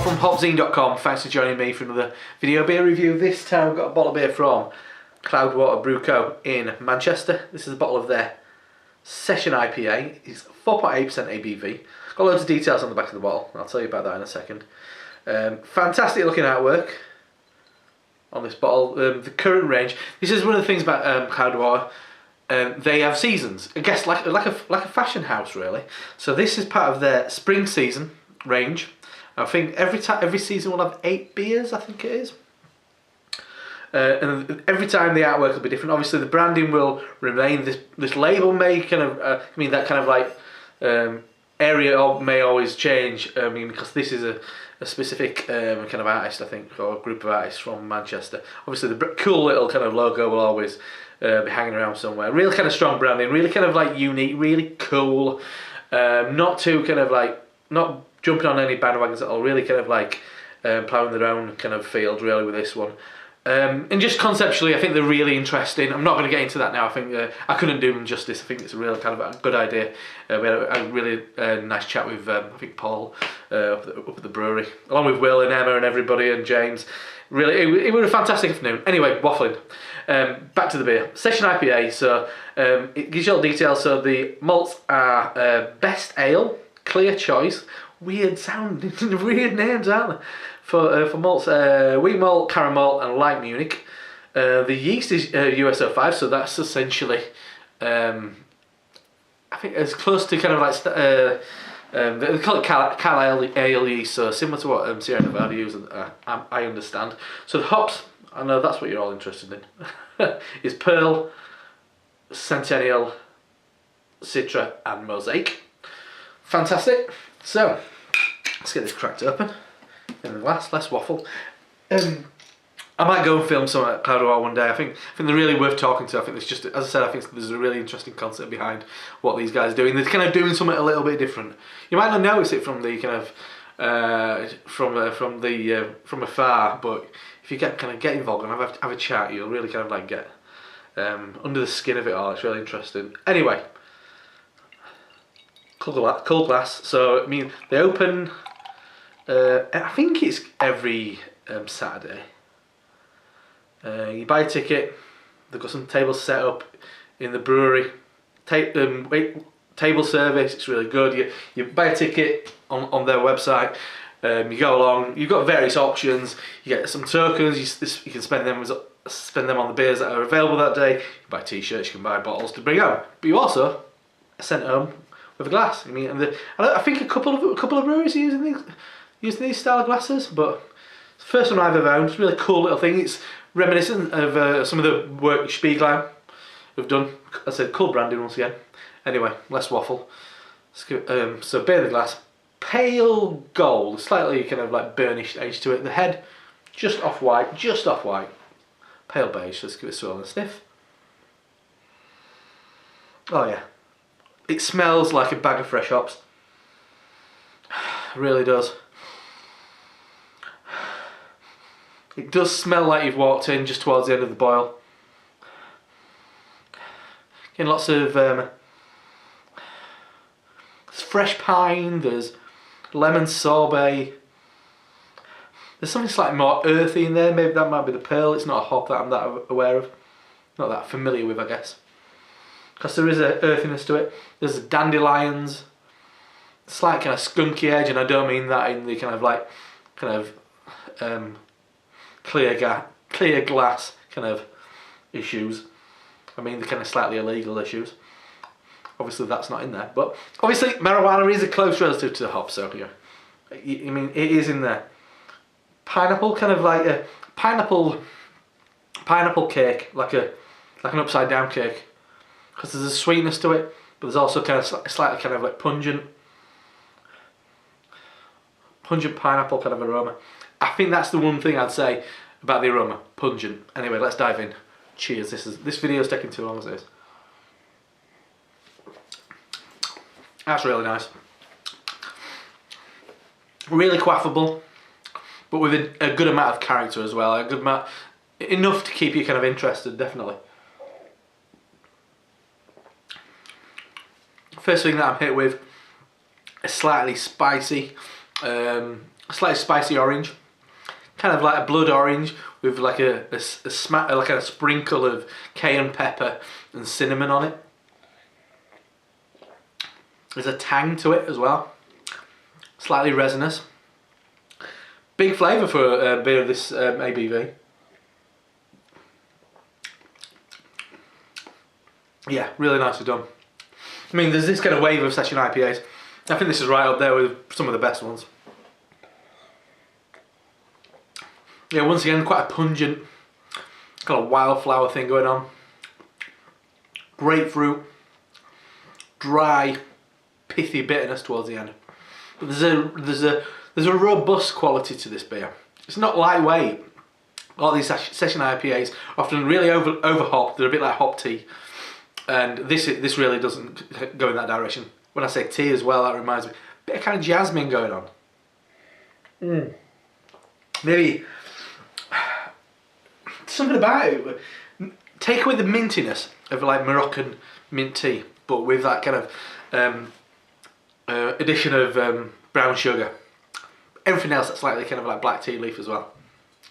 from HopZine.com. Thanks for joining me for another video beer review. This time I've got a bottle of beer from Cloudwater Brew Co in Manchester. This is a bottle of their Session IPA. It's 4.8% ABV. Got loads of details on the back of the bottle. I'll tell you about that in a second. Fantastic looking artwork on this bottle. The current range. This is one of the things about Cloudwater. They have seasons. I guess like a fashion house really. So this is part of their spring season range. I think every season will have 8 beers. I think it is. And every time the artwork will be different. Obviously the branding will remain. This label may kind of that kind of like area may always change. Because this is a specific kind of artist, I think, or a group of artists from Manchester. Obviously the cool little kind of logo will always be hanging around somewhere. Really kind of strong branding, really kind of like unique, really cool. Not too kind of like, not jumping on any bandwagons at all. Really kind of like ploughing their own kind of field really with this one. And just conceptually, I think they're really interesting. I'm not going to get into that now. I think I couldn't do them justice. I think it's a real kind of a good idea. We had a really nice chat with I think Paul up at the brewery, along with Will and Emma and everybody and James. Really, it was a fantastic afternoon. Anyway, waffling. Back to the beer. Session IPA. So it gives you all the details. So the malts are Best Ale, Clear Choice. Weird sound, weird names, aren't they? For malts, wheat malt, caramel, and light Munich. The yeast is USO5, so that's essentially, I think, as close to kind of like they call it Cal Ale yeast, so similar to what Sierra Nevada uses. I understand. So the hops, I know that's what you're all interested in, is Pearl, Centennial, Citra, and Mosaic. Fantastic. So let's get this cracked open in the glass. Less waffle. I might go and film some at Cloudwater one day. I think they're really worth talking to. I think it's just, as I said, I think there's a really interesting concept behind what these guys are doing. They're kind of doing something a little bit different. You might not notice it from the kind of from afar, but if you get involved and have a chat, you'll really kind of like get under the skin of it all. It's really interesting. Anyway. Cool glass. So I mean, they open. I think it's every Saturday. You buy a ticket. They've got some tables set up in the brewery. Table service. It's really good. You buy a ticket on their website. You go along. You've got various options. You get some tokens. You can spend them on the beers that are available that day. You buy t-shirts. You can buy bottles to bring home. But you also are sent home with a glass. I mean, and I think a couple of breweries are using these style of glasses, but it's the first one I've ever owned. It's a really cool little thing. It's reminiscent of some of the work Spieglein have done. I said cool branding once again. Anyway, less waffle. So beer in the glass, pale gold, slightly kind of like burnished edge to it. The head just off white, pale beige. Let's give it a swirl and a sniff. Oh yeah. It smells like a bag of fresh hops. It really does. It does smell like you've walked in just towards the end of the boil. Getting lots of there's fresh pine, there's lemon sorbet. There's something slightly more earthy in there. Maybe that might be the pearl. It's not a hop that I'm that aware of. Not that familiar with, I guess. Because there is an earthiness to it. There's dandelions, slight kind of skunky edge, and I don't mean that in the kind of like, clear glass kind of issues. I mean the kind of slightly illegal issues. Obviously that's not in there, but obviously marijuana is a close relative to the hop, so yeah. I mean it is in there. Pineapple, kind of like a pineapple cake, like an upside down cake. Because there's a sweetness to it, but there's also kind of slightly kind of like pungent pineapple kind of aroma. I think that's the one thing I'd say about the aroma, pungent. Anyway, let's dive in. Cheers. This video is taking too long as it is. That's really nice. Really quaffable, but with a good amount of character as well. A good amount, enough to keep you kind of interested, definitely. First thing that I'm hit with is slightly spicy a slightly spicy orange, kind of like a blood orange with like a sprinkle of cayenne pepper and cinnamon on it. There's a tang to it as well, slightly resinous. Big flavour for a beer of this ABV. Yeah, really nicely done. I mean, there's this kind of wave of session IPAs. I think this is right up there with some of the best ones. Yeah, once again, quite a pungent, kind of wildflower thing going on. Grapefruit, dry, pithy bitterness towards the end. But there's a robust quality to this beer. It's not lightweight. All these session IPAs often really over hopped. They're a bit like hop tea. And this really doesn't go in that direction. When I say tea as well, that reminds me, a bit of kind of jasmine going on. Maybe something about it. Take away the mintiness of like Moroccan mint tea, but with that kind of addition of brown sugar. Everything else that's slightly kind of like black tea leaf as well.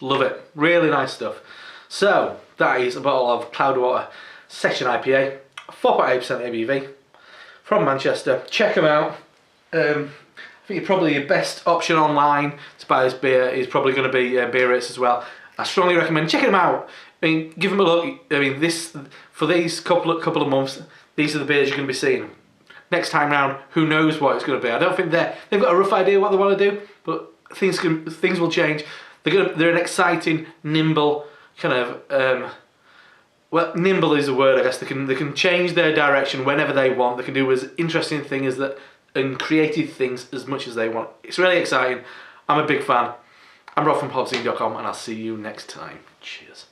Love it. Really nice stuff. So that is a bottle of Cloudwater Session IPA. 4.8% ABV from Manchester. Check them out. I think probably your best option online to buy this beer is probably going to be Beer Rates as well. I strongly recommend checking them out. I mean, give them a look. I mean, for these couple of months, these are the beers you're going to be seeing. Next time round, who knows what it's going to be? I don't think they've got a rough idea what they want to do, but things will change. They're an exciting, nimble kind of. Well, nimble is a word, I guess. They can change their direction whenever they want. They can do as interesting things as that and creative things as much as they want. It's really exciting. I'm a big fan. I'm Rob from HopZine.com, and I'll see you next time. Cheers.